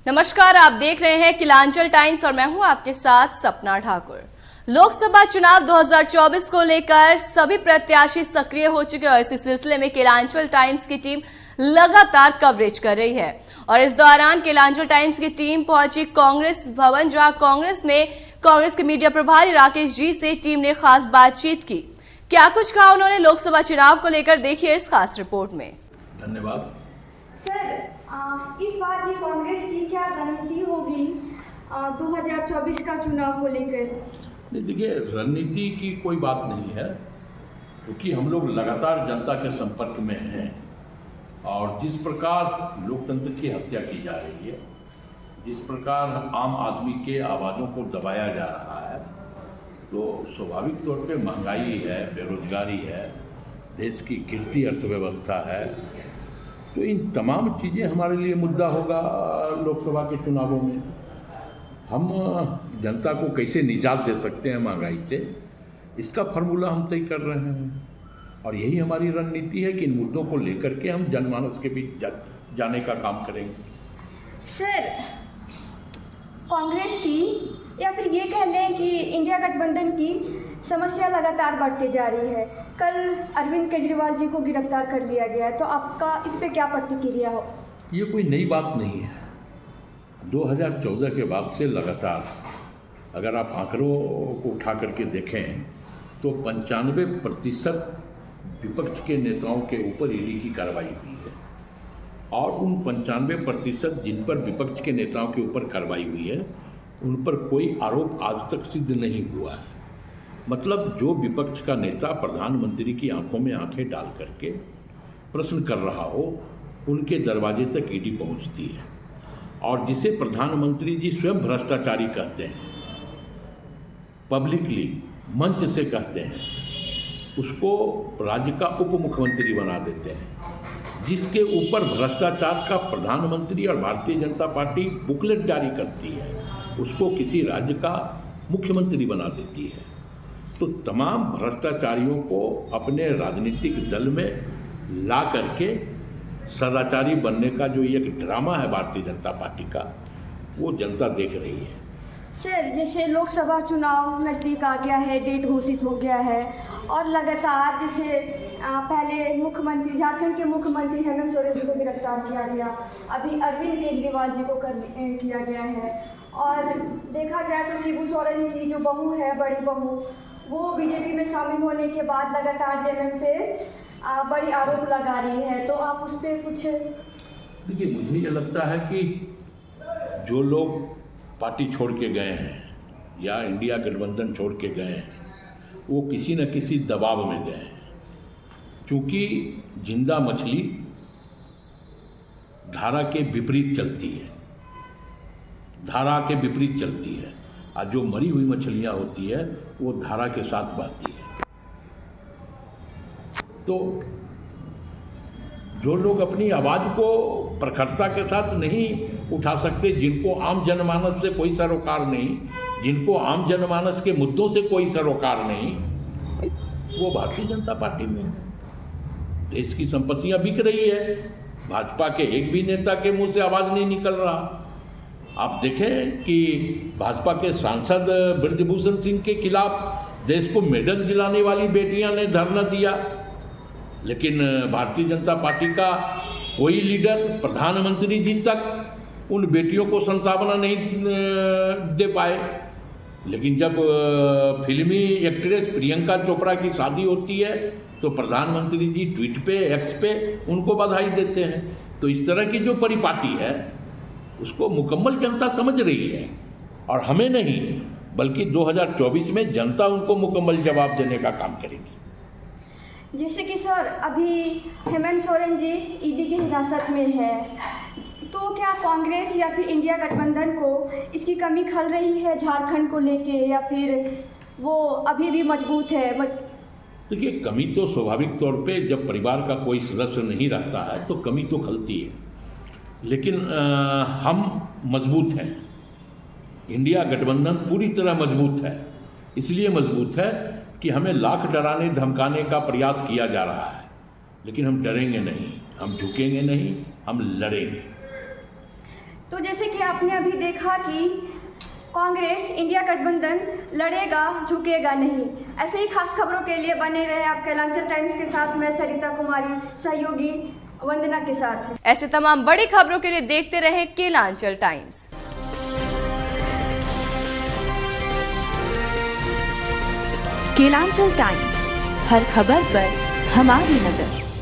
नमस्कार, आप देख रहे हैं किलांचल टाइम्स और मैं हूं आपके साथ सपना ठाकुर। लोकसभा चुनाव 2024 को लेकर सभी प्रत्याशी सक्रिय हो चुके हैं और इसी सिलसिले में किलांचल टाइम्स की टीम लगातार कवरेज कर रही है। और इस दौरान किलांचल टाइम्स की टीम पहुंची कांग्रेस भवन, जहां कांग्रेस के मीडिया प्रभारी राकेश जी से टीम ने खास बातचीत की। क्या कुछ कहा उन्होंने लोकसभा चुनाव को लेकर, देखिए इस खास रिपोर्ट में। धन्यवाद सर, इस बार की कांग्रेस की क्या रणनीति होगी 2024 का चुनाव को लेकर? नहीं, देखिए रणनीति की कोई बात नहीं है, क्योंकि हम लोग लगातार जनता के संपर्क में हैं और जिस प्रकार लोकतंत्र की हत्या की जा रही है, जिस प्रकार आम आदमी के आवाज़ों को दबाया जा रहा है, तो स्वाभाविक तौर पे महंगाई है, बेरोजगारी है, देश की गिरती अर्थव्यवस्था है, तो इन तमाम चीज़ें हमारे लिए मुद्दा होगा लोकसभा के चुनावों में। हम जनता को कैसे निजात दे सकते हैं महंगाई से, इसका फार्मूला हम तय कर रहे हैं और यही हमारी रणनीति है कि इन मुद्दों को लेकर के हम जनमानस के बीच जाने का काम करेंगे। सर, कांग्रेस की या फिर ये कह लें कि इंडिया गठबंधन की समस्या लगातार बढ़ती जा रही है। कल अरविंद केजरीवाल जी को गिरफ्तार कर लिया गया है, तो आपका इस पे क्या प्रतिक्रिया हो? ये कोई नई बात नहीं है। 2014 के बाद से लगातार अगर आप आंकड़ों को उठा करके देखें तो 95% विपक्ष के नेताओं के ऊपर ईडी की कार्रवाई हुई है और उन 95% जिन पर विपक्ष के नेताओं के ऊपर कार्रवाई हुई है उन पर कोई आरोप आज तक सिद्ध नहीं हुआ है। मतलब जो विपक्ष का नेता प्रधानमंत्री की आंखों में आंखें डाल करके प्रश्न कर रहा हो, उनके दरवाजे तक ईडी पहुंचती है और जिसे प्रधानमंत्री जी स्वयं भ्रष्टाचारी कहते हैं, पब्लिकली मंच से कहते हैं, उसको राज्य का उप मुख्यमंत्री बना देते हैं। जिसके ऊपर भ्रष्टाचार का प्रधानमंत्री और भारतीय जनता पार्टी बुकलेट जारी करती है, उसको किसी राज्य का मुख्यमंत्री बना देती है। तो तमाम भ्रष्टाचारियों को अपने राजनीतिक दल में ला करके सदाचारी बनने का जो एक ड्रामा है भारतीय जनता पार्टी का, वो जनता देख रही है। सर, जैसे लोकसभा चुनाव नज़दीक आ गया है, डेट घोषित हो गया है और लगातार जैसे पहले मुख्यमंत्री, झारखंड के मुख्यमंत्री हेमंत सोरेन जी को गिरफ्तार किया गया, अभी अरविंद केजरीवाल जी को किया गया है और देखा जाए तो शिबू सोरेन की जो बहू है, बड़ी बहू, वो बीजेपी में शामिल होने के बाद लगातार जेएमएम पे बड़ी आरोप लगा रही है, तो आप उस पर कुछ? देखिए, मुझे ये लगता है कि जो लोग पार्टी छोड़ के गए हैं या इंडिया गठबंधन छोड़ के गए हैं, वो किसी न किसी दबाव में गए हैं, क्योंकि जिंदा मछली धारा के विपरीत चलती है, धारा के विपरीत चलती है और जो मरी हुई मछलियाँ होती है वो धारा के साथ बहती है। तो जो लोग अपनी आवाज़ को प्रखरता के साथ नहीं उठा सकते, जिनको आम जनमानस से कोई सरोकार नहीं, जिनको आम जनमानस के मुद्दों से कोई सरोकार नहीं, वो भारतीय जनता पार्टी में है। देश की संपत्तियां बिक रही है, भाजपा के एक भी नेता के मुंह से आवाज़ नहीं निकल रहा। आप देखें कि भाजपा के सांसद ब्रजभूषण सिंह के खिलाफ देश को मेडल दिलाने वाली बेटियां ने धरना दिया, लेकिन भारतीय जनता पार्टी का कोई लीडर, प्रधानमंत्री जी तक उन बेटियों को सांत्वना नहीं दे पाए। लेकिन जब फिल्मी एक्ट्रेस प्रियंका चोपड़ा की शादी होती है तो प्रधानमंत्री जी ट्वीट पे, एक्स पे उनको बधाई देते हैं। तो इस तरह की जो परिपाटी है उसको मुकम्मल जनता समझ रही है और हमें नहीं, बल्कि 2024 में जनता उनको मुकम्मल जवाब देने का काम करेगी। जैसे कि सर, अभी हेमंत सोरेन जी ईडी की हिरासत में है, तो क्या कांग्रेस या फिर इंडिया गठबंधन को इसकी कमी खल रही है झारखंड को लेके, या फिर वो अभी भी मजबूत है? देखिए, कमी तो स्वाभाविक तौर पे जब परिवार का कोई सदस्य नहीं रहता है तो कमी तो खलती है, लेकिन हम मजबूत हैं। इंडिया गठबंधन पूरी तरह मजबूत है। इसलिए मजबूत है कि हमें लाख डराने धमकाने का प्रयास किया जा रहा है, लेकिन हम डरेंगे नहीं, हम झुकेंगे नहीं, हम लड़ेंगे। तो जैसे कि आपने अभी देखा कि कांग्रेस इंडिया गठबंधन लड़ेगा झुकेगा नहीं। ऐसे ही खास खबरों के लिए बने रहे आप कैलांचल टाइम्स के साथ। मैं सरिता कुमारी, सहयोगी वंदना के साथ। ऐसे तमाम बड़ी खबरों के लिए देखते रहें केलांचल टाइम्स। केलांचल टाइम्स, हर खबर पर हमारी नजर।